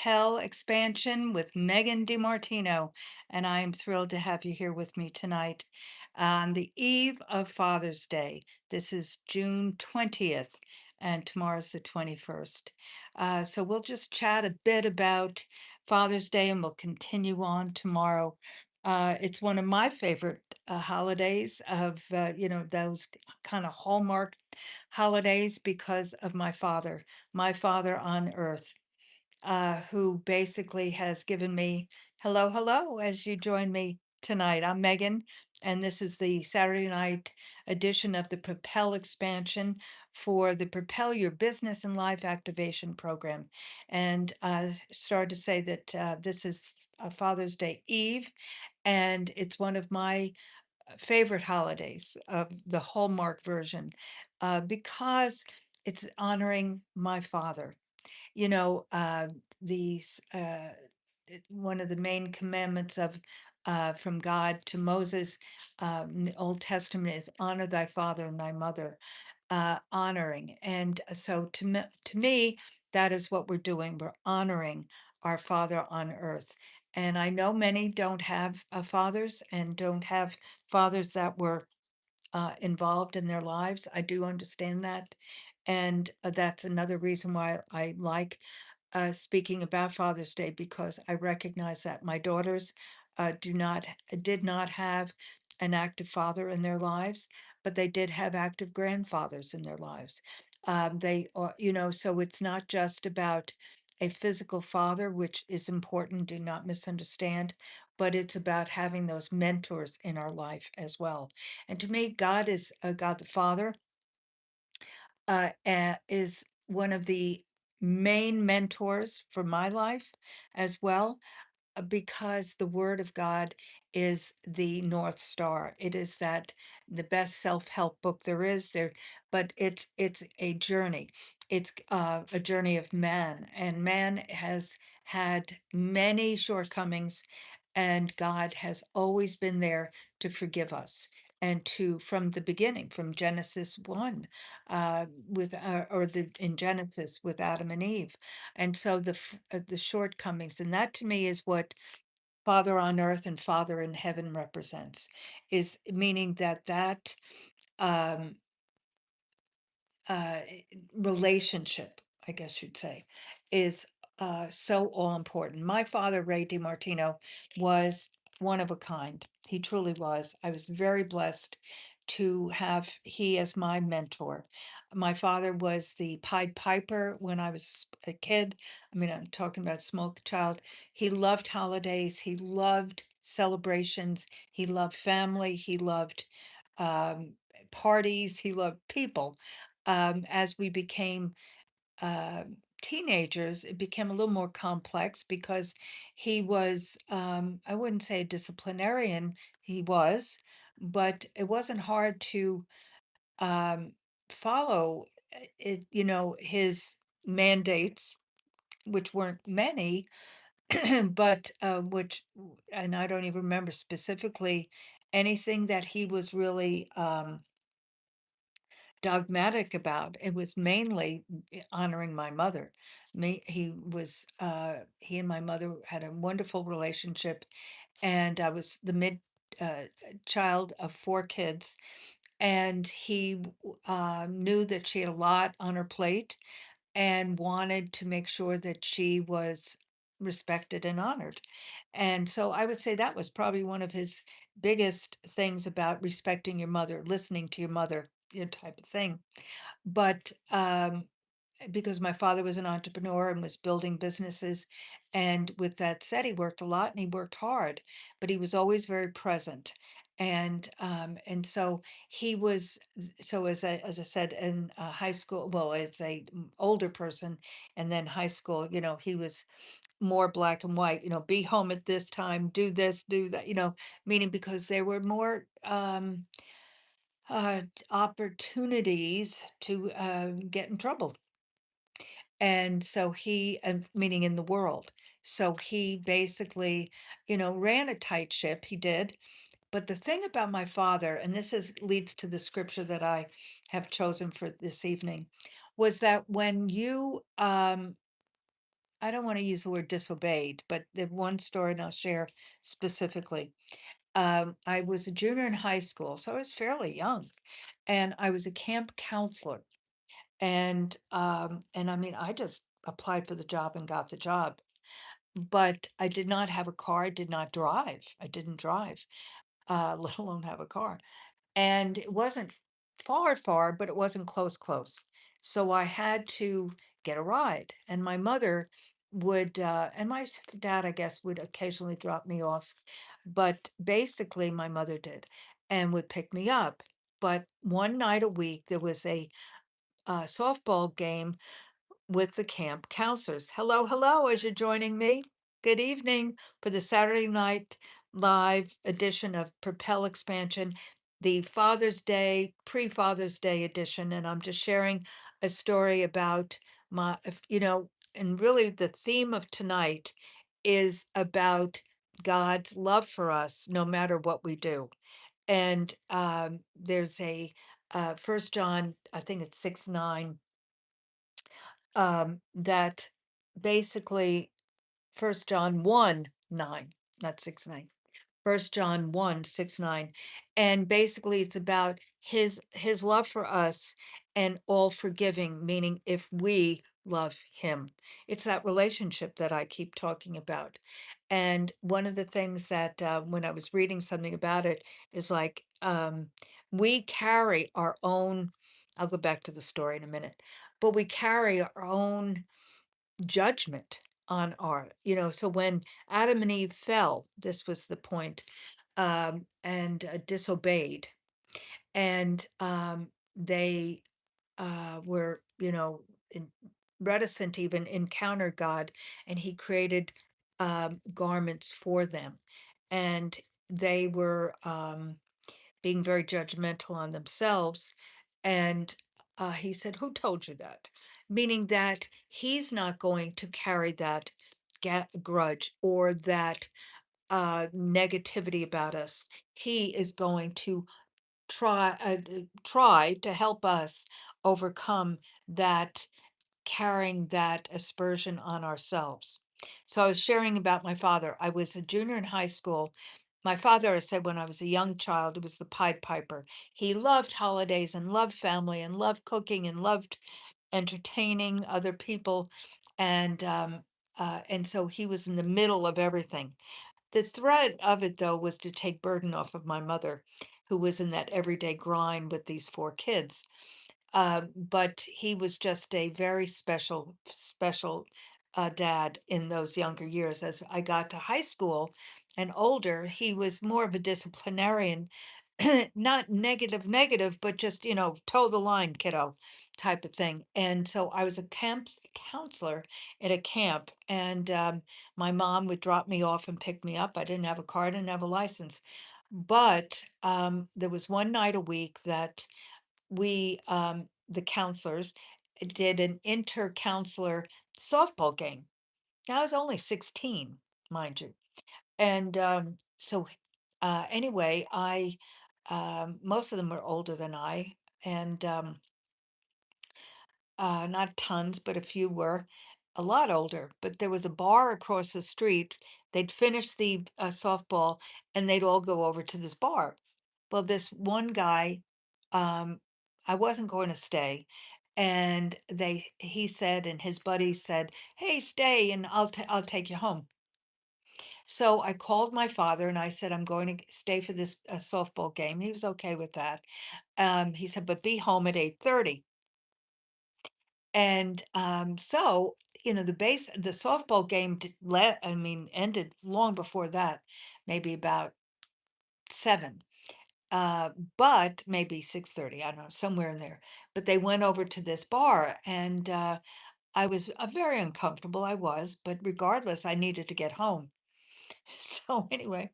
Propel Expansion with Megan DiMartino, and I am thrilled to have you here with me tonight on the eve of Father's Day. This is June 20th, and tomorrow's the 21st. So we'll just chat a bit about Father's Day, and we'll continue on tomorrow. It's one of my favorite holidays of, those kind of hallmark holidays because of my father on earth, who basically has given me hello, hello, as you join me tonight. I'm Megan, and this is the Saturday night edition of the Propel expansion for the Propel Your Business and Life Activation Program. And started to say that this is a Father's Day Eve, and it's one of my favorite holidays of the Hallmark version, because it's honoring my father. You know, these one of the main commandments of from God to Moses, in the Old Testament, is honor thy father and thy mother, honoring. And so to me, that is what we're doing. We're honoring our Father on earth. And I know many don't have fathers and don't have fathers that were involved in their lives. I do understand that. And that's another reason why I like speaking about Father's Day, because I recognize that my daughters did not have an active father in their lives, but they did have active grandfathers in their lives. They are, so it's not just about a physical father, which is important, do not misunderstand, but it's about having those mentors in our life as well. And to me, God is God the Father, is one of the main mentors for my life as well, because the Word of God is the North Star. It is that the best self-help book there is there, but it's a journey. It's a journey of man, and man has had many shortcomings, and God has always been there to forgive us. And to from the beginning, from Genesis 1, with or the in Genesis with Adam and Eve, and so the shortcomings, and that to me is what Father on earth and Father in heaven represents, is meaning that um, uh, relationship, I guess you'd say, is so all important. My father, Ray DiMartino, was one of a kind. He truly was. I was very blessed to have he as my mentor. My father was the Pied Piper when I was a kid. I mean, I'm talking about small child. He loved holidays. He loved celebrations. He loved family. He loved um, parties. He loved people. As we became uh, teenagers, it became a little more complex because he was, I wouldn't say a disciplinarian, he was, but it wasn't hard to um, follow his mandates, which weren't many, but and I don't even remember specifically anything that he was really. Dogmatic about. It was mainly honoring my mother. He and my mother had a wonderful relationship, and I was the mid uh, child of four kids, and he knew that she had a lot on her plate and wanted to make sure that she was respected and honored. And so I would say that was probably one of his biggest things about respecting your mother, listening to your mother, type of thing. But because my father was an entrepreneur and was building businesses, and with that said, he worked a lot and he worked hard, but he was always very present. And so he was so as I said, in high school, well, as a older person, and then high school, he was more black and white, be home at this time, do this, do that, meaning because there were more opportunities to get in trouble. And so meaning in the world. So he basically, ran a tight ship. He did. But the thing about my father, and this leads to the scripture that I have chosen for this evening, was that when you I don't want to use the word disobeyed, but the one story, and I'll share specifically. I was a junior in high school, so I was fairly young, and I was a camp counselor. And I mean, I just applied for the job and got the job. But I did not have a car. I did not drive. I didn't drive, let alone have a car. And it wasn't far, far, but it wasn't close, close. So I had to get a ride. And my mother would, and my dad, I guess, would occasionally drop me off. But basically, my mother did and would pick me up. But one night a week, there was a softball game with the camp counselors. Hello, hello, as you're joining me. Good evening for the Saturday night live edition of Propel Expansion, the Father's Day, pre Father's Day edition. And I'm just sharing a story about and really the theme of tonight is about God's love for us no matter what we do. And there's a First John, I think it's 6:9, that basically First John 1:9, not 6:9. First John 1:6-9. And basically it's about his love for us and all forgiving, meaning if we love him. It's that relationship that I keep talking about. And one of the things that when I was reading something about it is like we carry our own, I'll go back to the story in a minute, but we carry our own judgment on so when Adam and Eve fell, this was the point, and disobeyed, and they were, reticent to even encounter God, and He created garments for them, and they were being very judgmental on themselves. And he said, "Who told you that?" Meaning that he's not going to carry that grudge or that negativity about us. He is going to try to help us overcome that, carrying that aspersion on ourselves. So I was sharing about my father. I was a junior in high school. My father, I said, when I was a young child, it was the Pied Piper. He loved holidays and loved family and loved cooking and loved entertaining other people. And so he was in the middle of everything. The thread of it, though, was to take burden off of my mother, who was in that everyday grind with these four kids. But he was just a very special, special dad in those younger years. As I got to high school and older, he was more of a disciplinarian, not negative, negative, but just, toe the line, kiddo, type of thing. And so I was a camp counselor at a camp, and my mom would drop me off and pick me up. I didn't have a car, I didn't have a license. But there was one night a week that the counselors, did an inter-counselor softball game. Now, I was only 16, mind you. And so anyway, most of them were older than I, and not tons, but a few were a lot older. But there was a bar across the street. They'd finish the softball, and they'd all go over to this bar. Well, this one guy, um, I wasn't going to stay, and he said, and his buddies said, "Hey, stay, and I'll take you home." So I called my father and I said, "I'm going to stay for this softball game." He was okay with that. He said, "But be home at 8:30." And so the softball game ended long before that, maybe about 7. But maybe 6:30, I don't know, somewhere in there. But they went over to this bar, and I was very uncomfortable. I was, but regardless, I needed to get home. So anyway,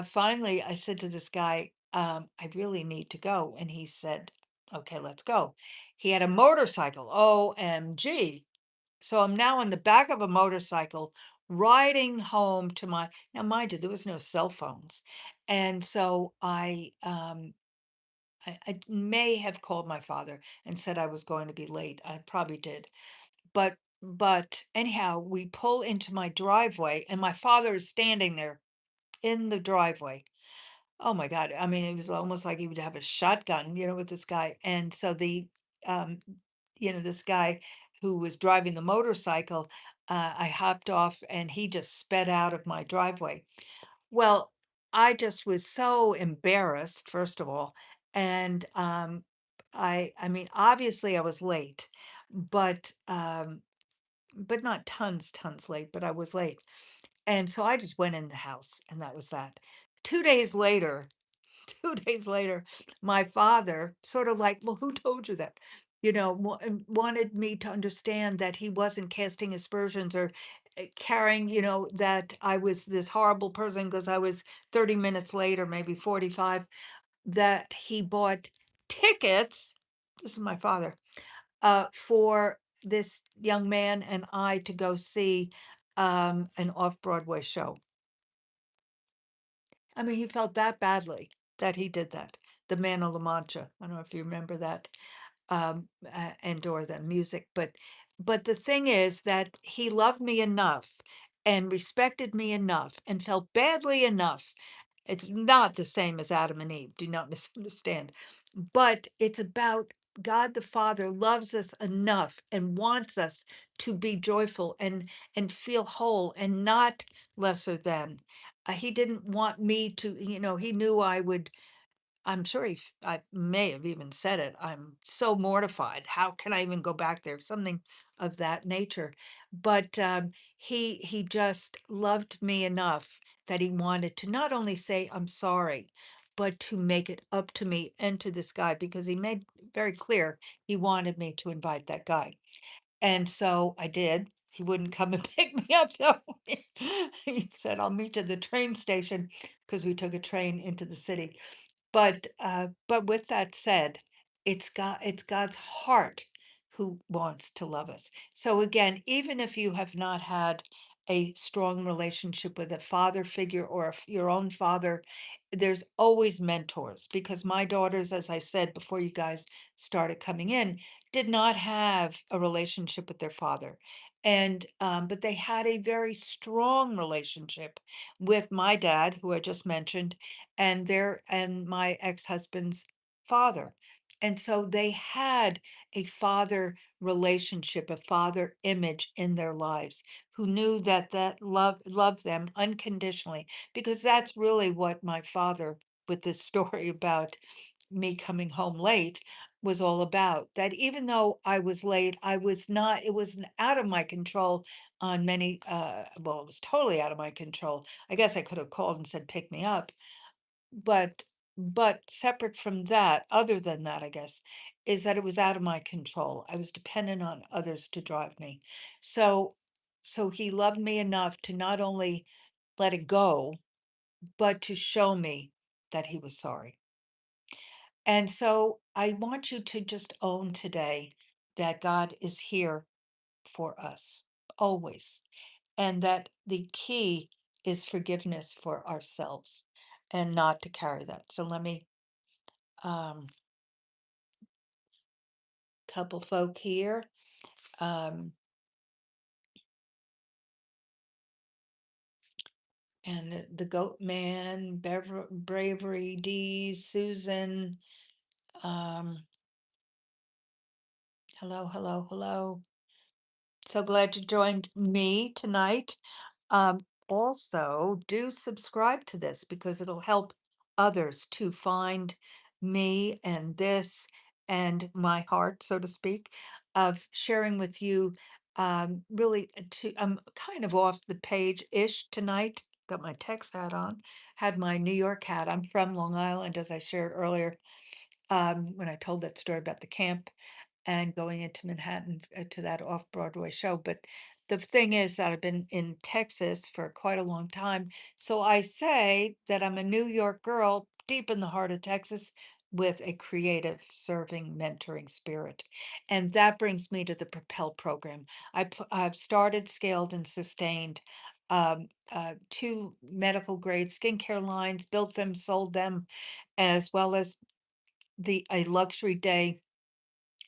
finally, I said to this guy, "I really need to go," and he said, "Okay, let's go." He had a motorcycle. OMG! So I'm now on the back of a motorcycle riding home to my. Now, mind you, there was no cell phones, and so I may have called my father and said I was going to be late. I probably did. But But anyhow, we pull into my driveway and my father is standing there in the driveway. Oh my God. I mean, it was almost like he would have a shotgun, with this guy. And so um, this guy who was driving the motorcycle, I hopped off and he just sped out of my driveway. Well, I just was so embarrassed, first of all. And I mean, obviously I was late, but not tons late, but I was late. And so I just went in the house and that was that. 2 days later, 2 days later, my father sort of like, well, who told you that? Wanted me to understand that he wasn't casting aspersions or carrying, that I was this horrible person because I was 30 minutes late or maybe 45, that he bought tickets. This is my father, for this young man and I to go see an off Broadway show. I mean, he felt that badly that he did that. The Man of La Mancha. I don't know if you remember that, and or the music, but the thing is that he loved me enough and respected me enough and felt badly enough. It's not the same as Adam and Eve. Do not misunderstand. But it's about God the Father loves us enough and wants us to be joyful and feel whole and not lesser than. He didn't want me to, he knew I would. I'm sure I may have even said it. I'm so mortified. How can I even go back there? Something of that nature. But he just loved me enough that he wanted to not only say I'm sorry, but to make it up to me and to this guy because he made very clear he wanted me to invite that guy. And so I did. He wouldn't come and pick me up, so he said, "I'll meet you at the train station," because we took a train into the city. But with that said, it's God's heart who wants to love us. So again, even if you have not had a strong relationship with a father figure or your own father, there's always mentors because my daughters, as I said before you guys started coming in, did not have a relationship with their father. And but they had a very strong relationship with my dad, who I just mentioned, and my ex-husband's father. And so they had a father relationship, a father image in their lives who knew that loved them unconditionally because that's really what my father with this story about me coming home late was all about. That even though I was late, I was not, it was out of my control on many, well, it was totally out of my control. I guess I could have called and said, pick me up. But, but separate from that, other than that, I guess, is that it was out of my control. I was dependent on others to drive me. So, so he loved me enough to not only let it go, but to show me that he was sorry. And so I want you to just own today that God is here for us always, and that the key is forgiveness for ourselves and not to carry that. So let me, um, couple folk here. Um, and the Goat Man, Bravery, Dee, Susan. Um, hello. So glad you joined me tonight. Also, do subscribe to this because it'll help others to find me and this and my heart, so to speak, of sharing with you. Really, I'm kind of off the page ish tonight. Got my Tex hat on, had my New York hat. I'm from Long Island, as I shared earlier when I told that story about the camp and going into Manhattan to that off Broadway show. But the thing is that I've been in Texas for quite a long time. So I say that I'm a New York girl deep in the heart of Texas with a creative, serving, mentoring spirit. And that brings me to the Propel program. I've started, scaled, and sustained two medical grade skincare lines, built them, sold them, as well as a luxury day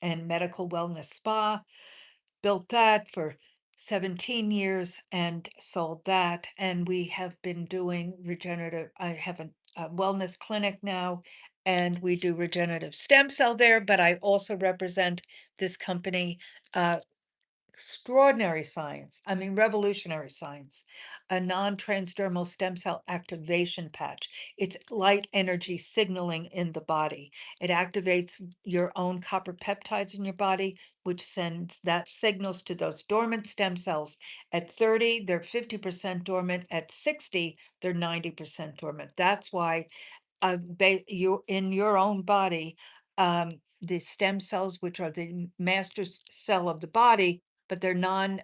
and medical wellness spa, built that for 17 years and sold that. And we have been doing regenerative. I have a wellness clinic now, and we do regenerative stem cell there. But I also represent this company, uh, extraordinary science, I mean, revolutionary science, a non-transdermal stem cell activation patch. It's light energy signaling in the body. It activates your own copper peptides in your body, which sends that signals to those dormant stem cells. At 30, they're 50% dormant. At 60, they're 90% dormant. That's why you in your own body, the stem cells, which are the master cell of the body, but they're I'm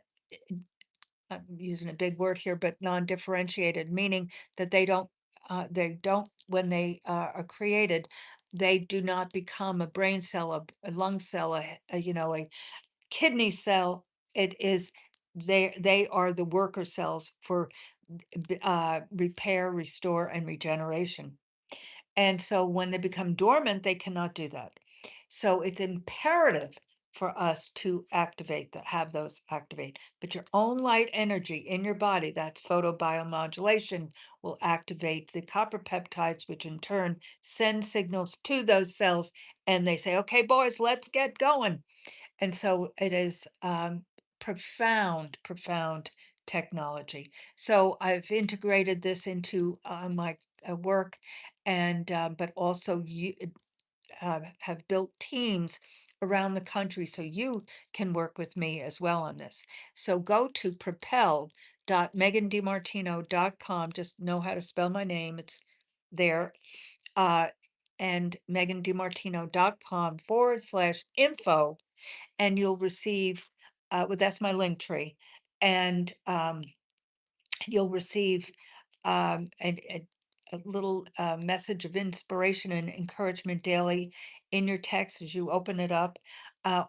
using a big word here, but non-differentiated, meaning that they don't, when they are created, they do not become a brain cell, a lung cell, a kidney cell. It is, they are the worker cells for repair, restore, and regeneration. And so when they become dormant, they cannot do that. So it's imperative for us to activate that, have those activate. But your own light energy in your body, that's photobiomodulation, will activate the copper peptides, which in turn send signals to those cells. And they say, okay, boys, let's get going. And so it is profound, profound technology. So I've integrated this into my work, and but also you have built teams around the country so you can work with me as well on this. So go to propel.megandimartino.com. Just know how to spell my name. It's there. Uh, and megandimartino.com/info, and you'll receive, well, that's my link tree. And you'll receive a little message of inspiration and encouragement daily in your text as you open it up.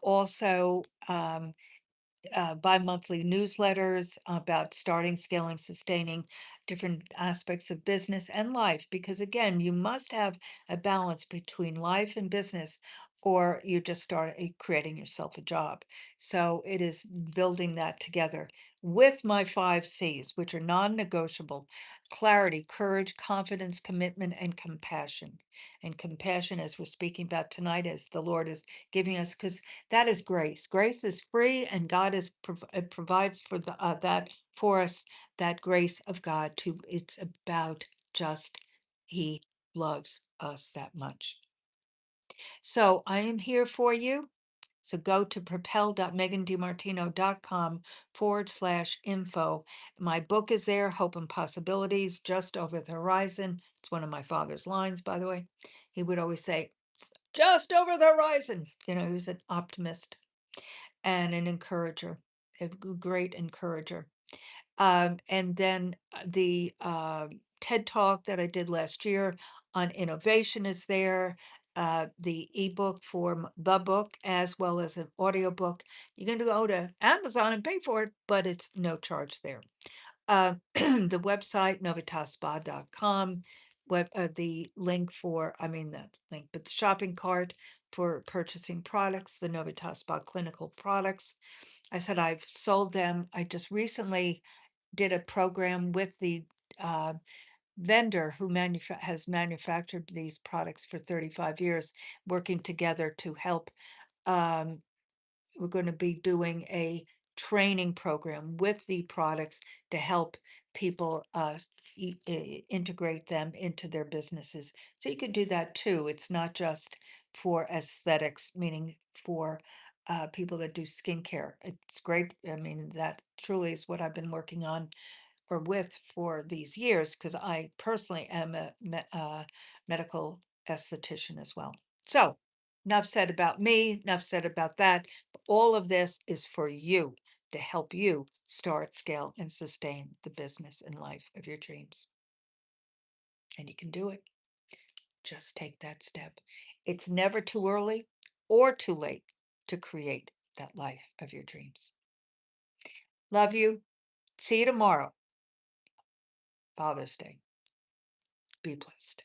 Also, bi-monthly newsletters about starting, scaling, sustaining different aspects of business and life. Because again, you must have a balance between life and business, or you just start creating yourself a job. So it is building that together with my 5 C's, which are non-negotiable: clarity, courage, confidence, commitment, and compassion. And compassion, as we're speaking about tonight, as the Lord is giving us, because that is grace. Grace is free, and God provides for that for us. That grace of God, to it's about just He loves us that much. So I am here for you. So go to propel.megandimartino.com/info. My book is there, Hope and Possibilities, Just Over the Horizon. It's one of my father's lines, by the way. He would always say, just over the horizon. You know, he was an optimist and an encourager, a great encourager. And then the TED Talk that I did last year on innovation is there. The ebook for the book, as well as an audiobook. You're going to go to Amazon and pay for it, but it's no charge there. The website, novitasspa.com. The link for, I mean, that link, but the shopping cart for purchasing products, the Novitas Spa clinical products. I said I've sold them. I just recently did a program with the uh, vendor who has manufactured these products for 35 years, working together to help. Um, we're going to be doing a training program with the products to help people integrate them into their businesses. So you can do that too. It's not just for aesthetics, meaning for people that do skincare. It's great. I mean, that truly is what I've been working on or with for these years, because I personally am a medical esthetician as well. So, enough said about me, enough said about that. All of this is for you, to help you start, scale, and sustain the business and life of your dreams. And you can do it. Just take that step. It's never too early or too late to create that life of your dreams. Love you. See you tomorrow, Father's Day. Be blessed.